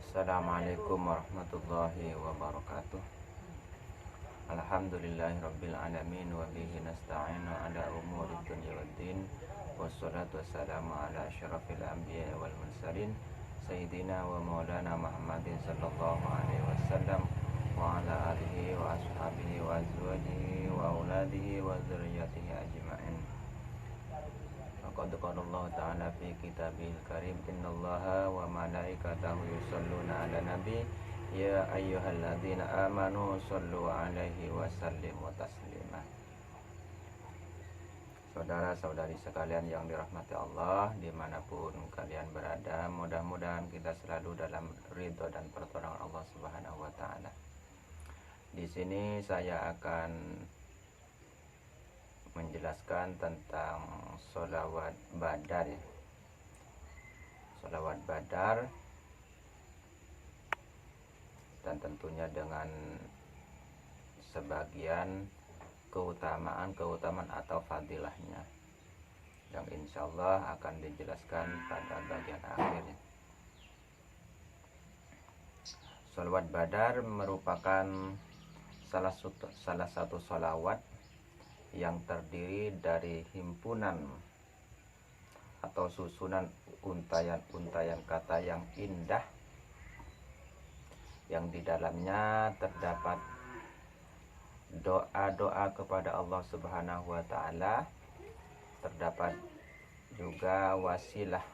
Assalamualaikum warahmatullahi wabarakatuh. Alhamdulillahirabbil alamin wa bihi nasta'inu ala umuri dunya waddin. Wassalatu wassalamu ala asyrafil anbiya'i wal mursalin sayyidina wa maulana Muhammadin sallallahu alaihi wasallam wa ala alihi wa ashabihi wa azwajihi wa auladihi wa dzurriyyatihi ajma'in. Qad qala Allah Ta'ala fi kitabihil karim, innallaha wa malaikatahu yusholluna 'alan nabi ya ayyuhalladzina amanu shollu 'alaihi wa sallimu taslima. Saudara-saudari sekalian yang dirahmati Allah dimanapun kalian berada, mudah-mudahan kita selalu dalam ridho dan pertolongan Allah Subhanahu wa Ta'ala. Di sini saya akan menjelaskan tentang sholawat badar ya. Sholawat badar, dan tentunya dengan sebagian keutamaan atau fadilahnya yang insya Allah akan dijelaskan pada bagian akhir. Sholawat badar merupakan salah satu sholawat yang terdiri dari himpunan atau susunan untayan-untayan kata yang indah, yang di dalamnya terdapat doa-doa kepada Allah Subhanahu wa Ta'ala, terdapat juga wasilah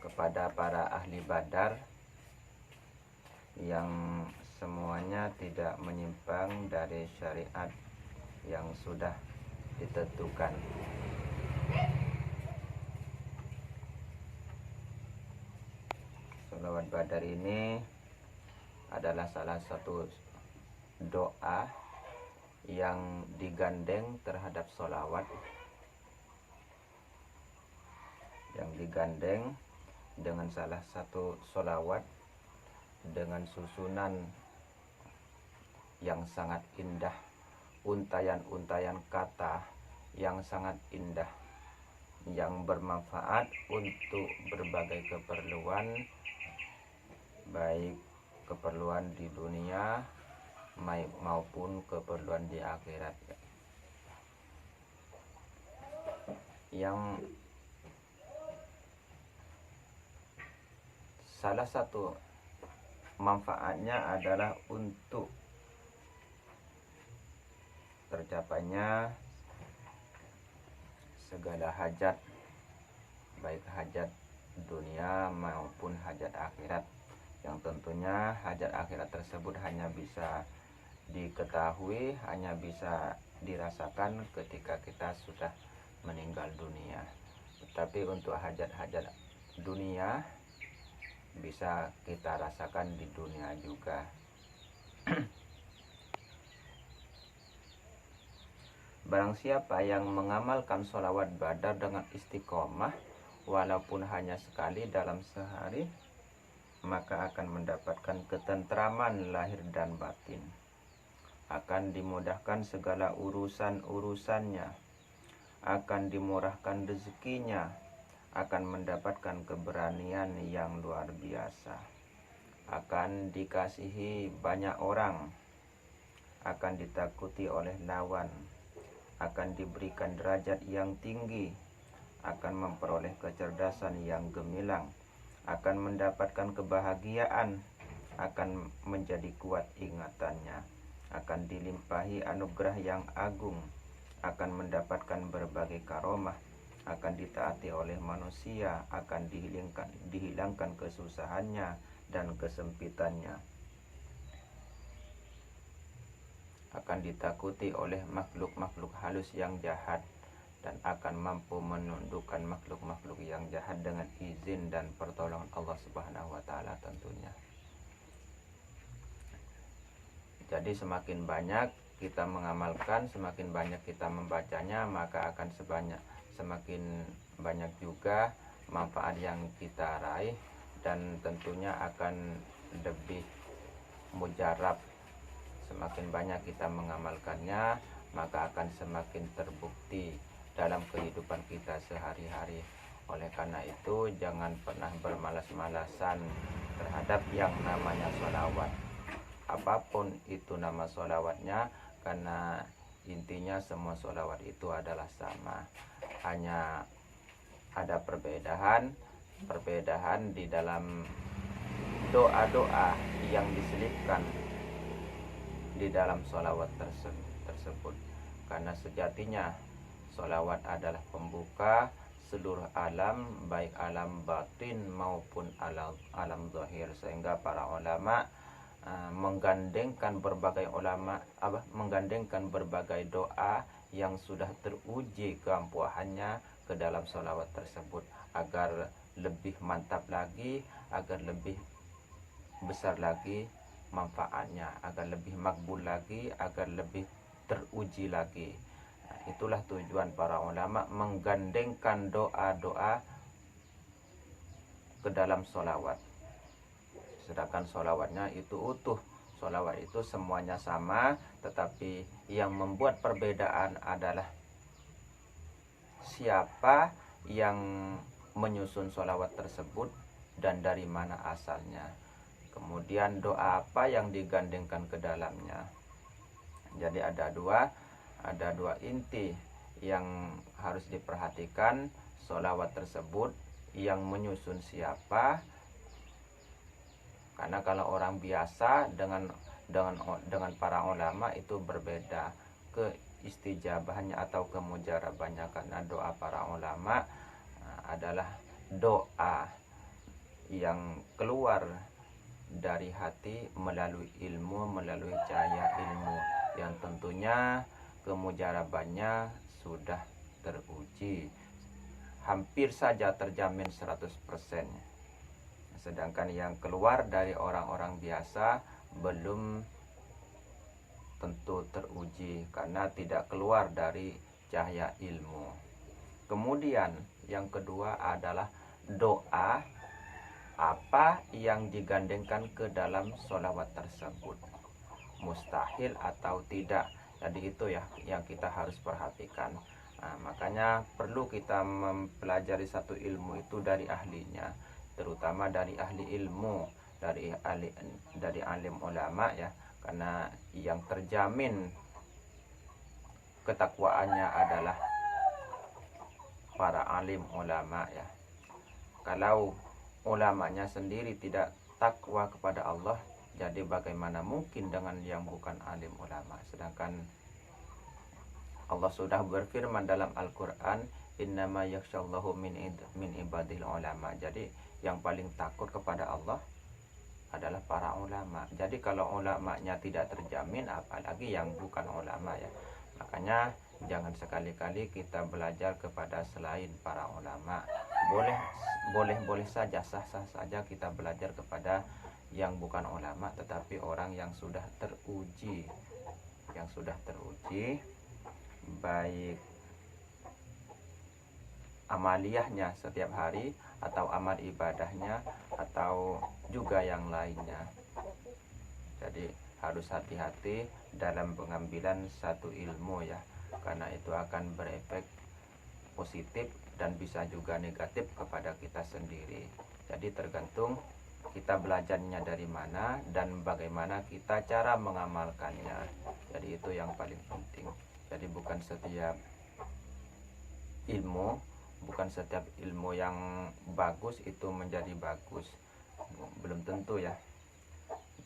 kepada para ahli badar yang semuanya tidak menyimpang dari syariat yang sudah ditentukan. Sholawat badar ini adalah salah satu doa yang digandeng terhadap sholawat, yang digandeng dengan salah satu sholawat dengan susunan yang sangat indah, untayan-untayan kata yang sangat indah, yang bermanfaat untuk berbagai keperluan, baik keperluan di dunia maupun keperluan di akhirat. Yang salah satu manfaatnya adalah untuk tercapainya segala hajat, baik hajat dunia maupun hajat akhirat, yang tentunya hajat akhirat tersebut hanya bisa diketahui, hanya bisa dirasakan ketika kita sudah meninggal dunia. Tetapi untuk hajat-hajat dunia bisa kita rasakan di dunia juga. Barang siapa yang mengamalkan sholawat badar dengan istiqomah, walaupun hanya sekali dalam sehari, maka akan mendapatkan ketentraman lahir dan batin, akan dimudahkan segala urusan-urusannya, akan dimurahkan rezekinya, akan mendapatkan keberanian yang luar biasa, akan dikasihi banyak orang, akan ditakuti oleh lawan, akan diberikan derajat yang tinggi, akan memperoleh kecerdasan yang gemilang, akan mendapatkan kebahagiaan, akan menjadi kuat ingatannya, akan dilimpahi anugerah yang agung, akan mendapatkan berbagai karomah, akan ditaati oleh manusia, akan dihilangkan kesusahannya dan kesempitannya, akan ditakuti oleh makhluk-makhluk halus yang jahat, dan akan mampu menundukkan makhluk-makhluk yang jahat dengan izin dan pertolongan Allah Subhanahu wa Ta'ala tentunya. Jadi semakin banyak kita mengamalkan, semakin banyak kita membacanya, maka akan semakin banyak juga manfaat yang kita raih, dan tentunya akan lebih mujarab. Semakin banyak kita mengamalkannya, maka akan semakin terbukti dalam kehidupan kita sehari-hari. Oleh karena itu jangan pernah bermalas-malasan terhadap yang namanya sholawat. Apapun itu nama sholawatnya, karena intinya semua sholawat itu adalah sama. Hanya ada perbedaan di dalam doa-doa yang diselipkan di dalam sholawat tersebut. Karena sejatinya sholawat adalah pembuka seluruh alam, baik alam batin maupun alam zahir, sehingga para ulama menggandengkan berbagai doa yang sudah teruji keampuhannya ke dalam sholawat tersebut, agar lebih mantap lagi, agar lebih besar lagi manfaatnya, agar lebih makbul lagi, agar lebih teruji lagi. Itulah tujuan para ulama menggandengkan doa-doa ke dalam sholawat. Sedangkan sholawatnya itu utuh, sholawat itu semuanya sama, tetapi yang membuat perbedaan adalah siapa yang menyusun sholawat tersebut dan dari mana asalnya. Kemudian doa apa yang digandengkan ke dalamnya. Jadi ada dua inti yang harus diperhatikan. Sholawat tersebut yang menyusun siapa. Karena kalau orang biasa dengan para ulama itu berbeda keistijabahannya atau kemujarabahnya, karena doa para ulama adalah doa yang keluar dari hati melalui ilmu, melalui cahaya ilmu, yang tentunya kemujarabannya sudah teruji, hampir saja terjamin 100%. Sedangkan yang keluar dari orang-orang biasa belum tentu teruji, karena tidak keluar dari cahaya ilmu. Kemudian yang kedua adalah doa apa yang digandengkan ke dalam sholawat tersebut, mustahil atau tidak. Jadi itu ya yang kita harus perhatikan. Makanya perlu kita mempelajari satu ilmu itu dari ahlinya, terutama dari ahli ilmu, dari alim ulama ya, karena yang terjamin ketakwaannya adalah para alim ulama ya. Kalau ulamanya sendiri tidak takwa kepada Allah, jadi bagaimana mungkin dengan yang bukan alim ulama. Sedangkan Allah sudah berfirman dalam Al-Quran, innama yakhshallahu min ibadil ulama. Jadi yang paling takut kepada Allah adalah para ulama. Jadi kalau ulamanya tidak terjamin, apalagi yang bukan ulama ya. Makanya jangan sekali-kali kita belajar kepada selain para ulama. Boleh saja, sah-sah saja kita belajar kepada yang bukan ulama, tetapi orang yang sudah teruji, baik amaliyahnya setiap hari atau amal ibadahnya atau juga yang lainnya. Jadi harus hati-hati dalam pengambilan satu ilmu ya, karena itu akan berefek positif dan bisa juga negatif kepada kita sendiri. Jadi tergantung kita belajarnya dari mana dan bagaimana kita cara mengamalkannya. Jadi itu yang paling penting. Jadi bukan setiap ilmu yang bagus itu menjadi bagus, belum tentu ya.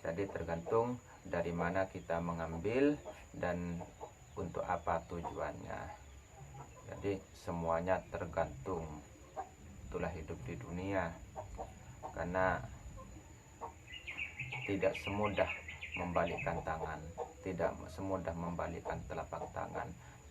Jadi tergantung dari mana kita mengambil dan untuk apa tujuannya. Jadi semuanya tergantung. Itulah hidup di dunia, karena tidak semudah membalikkan tangan, tidak semudah membalikkan telapak tangan.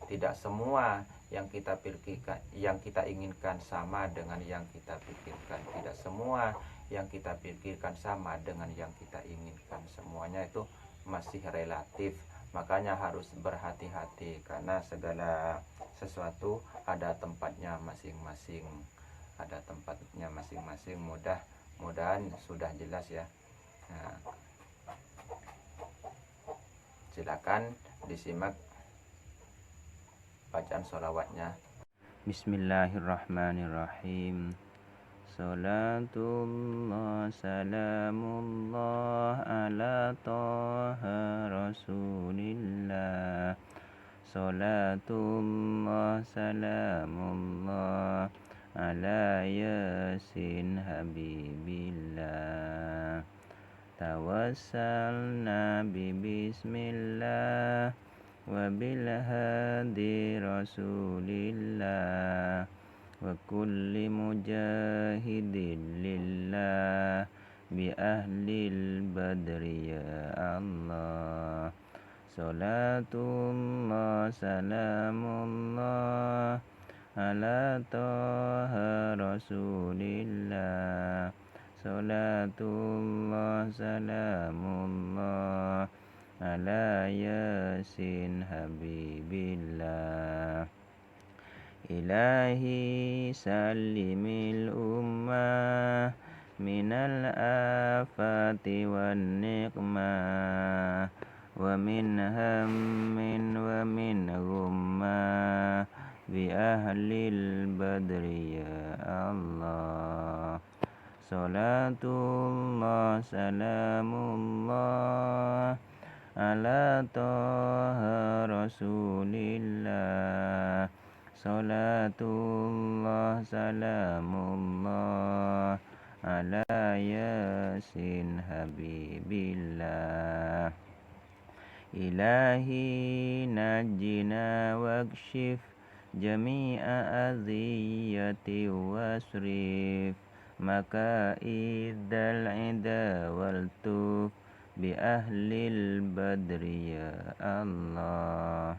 Tidak semua yang kita pikirkan, yang kita inginkan sama dengan yang kita pikirkan. Tidak semua yang kita pikirkan sama dengan yang kita inginkan. Semuanya itu masih relatif. Makanya harus berhati-hati, karena segala sesuatu ada tempatnya masing-masing. Ada tempatnya masing-masing. Mudah-mudahan sudah jelas ya. Nah, silakan disimak bacaan sholawatnya. Bismillahirrahmanirrahim. Salatullah salamullah ala taha rasulillah. Salatullah salamullah ala yasin habibillah. Tawassalna bismillah wa bil hadi rasulillah wa kulli mujahidin lillah bi ahlil badri ya Allah. Salatullah salamullah ala taha rasulillah. Salatullah salamullah ala yasin habibillah. Ilahi salimil ummah minal afati wan niqmah wa min hammin wa min ghummah bi ahlil badri ya Allah. Salatullah salamullah ala taha rasulillah. Salatullah salamullah ala yasin habibillah. Ilahi najjina wakshif jami'a adhiyati wasrif makaidal ida wal tuf bi ahlil badri ya Allah.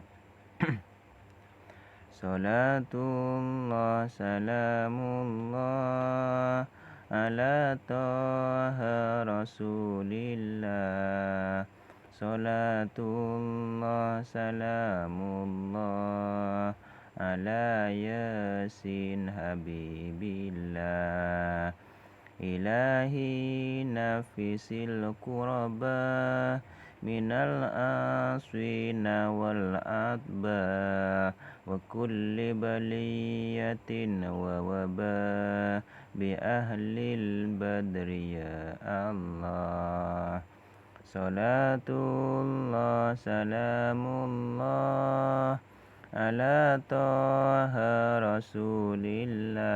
Salatullah salamullah ala taha rasulillah. Salatullah salamullah ala yasin habibillah. Ilahi nafisil kuraba minal aswina wal atba wa kulli baliyatin wa waba bi ahlil badri ya Allah. Salatullah salamullah ala taha rasulillah.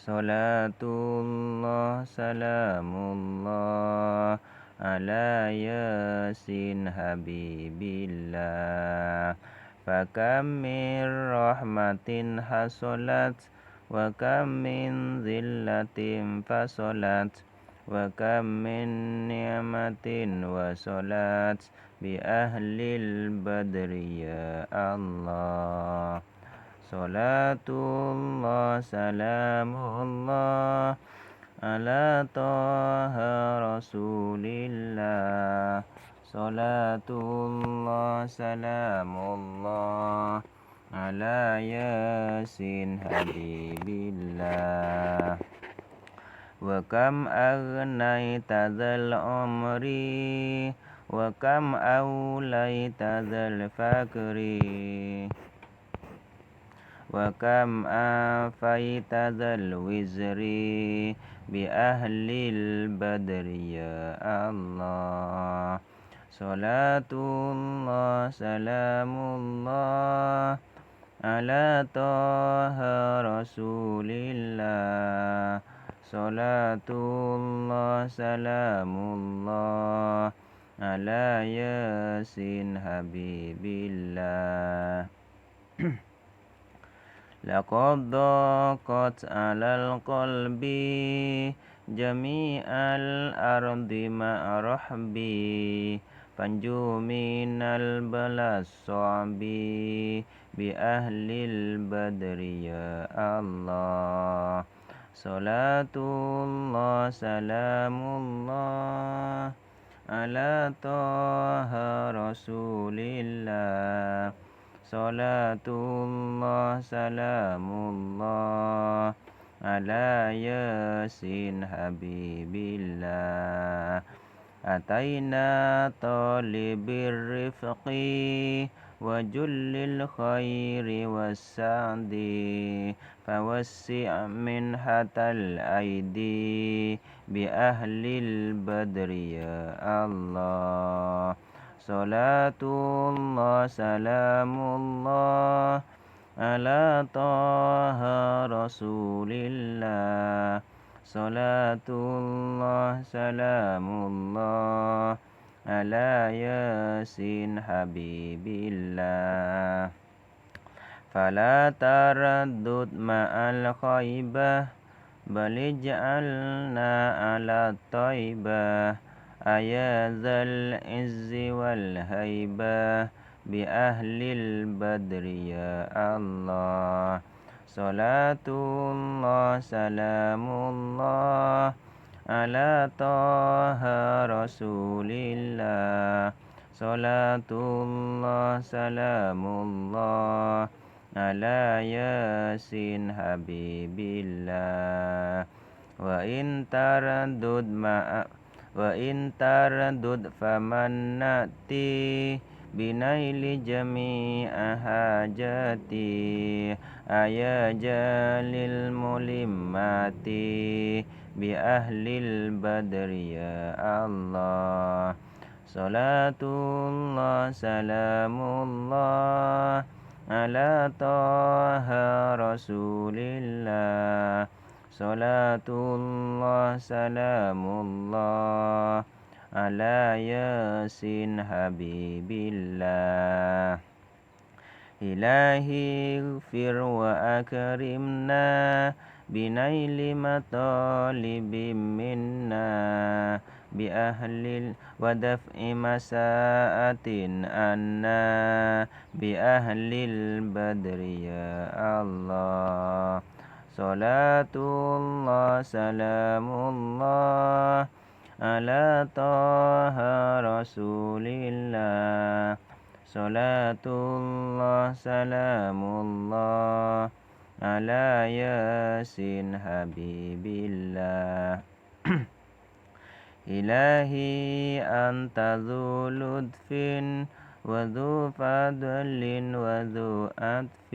Salatullah salamullah ala yasin habibillah. Fakam min rahmatin hasolat wa kam min zillatin fasolat wa kam min ni'matin wasolat bi ahlil badri ya Allah. Salatullah salamullah ala taha rasulillah. Salatullah salamullah ala yasin habibillah. Wa kam aghnayta dzal umri wa kam awlayta dzal fakri wa kam afaita dzal wizri bi ahlil badri ya Allah. Salatullah salamullah ala taha rasulillah. Salatullah salamullah ala yasin habibillah. Laqad daqat alal qalbi jami'al ardi ma'rahbi fanju minal balas so'bi bi ahlil badri ya Allah. Salatullah salamullah ala taha rasulillah. Salatullah salamullah ala yasin habibillah. Ataina talibir rifqi وجل الخير والسعد فوسع منحة الأيدي بأهل البدر يا الله صلاة الله سلام الله على طه رسول الله صلاة الله سلام الله على ياسين حبيب الله فلا تردد مع الخيبة بل اجعلنا على الطيبة أيا ذا العز والهيبة بأهل البدر يا الله صلاة الله سلام الله على طه رسول الله صلاة الله سلام الله على ياسين حبيب الله وإن تردد فمن نأتي بنيل جميع حاجاتي أيا جال الملمات بأهل البدر يا الله صلاة الله سلام الله على طه رسول الله صلاة الله سلام الله على ياسين حبيب الله إلهي اغفر وأكرمنا بنيل مطالب منا بأهل ودفع مساءة عنا بأهل البدر يا الله صلاة الله سلام الله على طه رسول الله صلاة الله سلام الله على ياسين حبيب الله إلهي أنت ذو لطف وذو فضل وذو عطف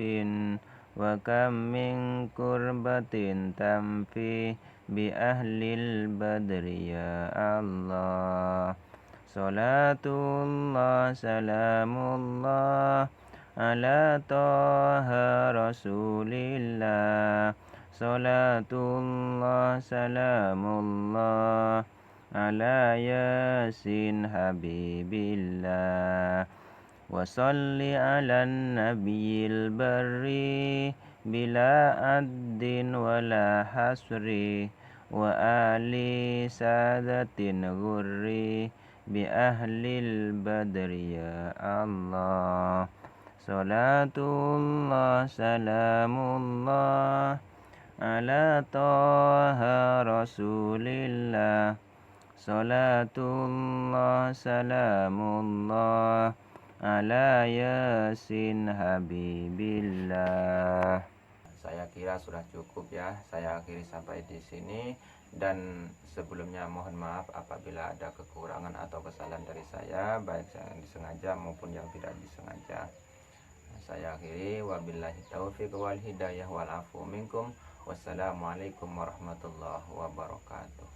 وكم من كربة تنفي بأهل البدر يا الله صلاة الله سلام الله على طه رسول الله صلاة الله سلام الله على ياسين حبيب الله وصل على النبي البري بلا عد ولا حصر وآل سادة غر بأهل البدر يا الله صلاة الله سلام الله على طه رسول الله صلاة الله سلام الله على ياسين Habibillah. Saya kira sudah cukup ya. Saya akhiri sampai di sini, dan sebelumnya mohon maaf apabila ada kekurangan atau kesalahan dari saya, baik yang disengaja maupun yang tidak disengaja. Saya akhiri, wabillahi taufiq wal hidayah wal afu minkum. Wassalamualaikum warahmatullahi wabarakatuh.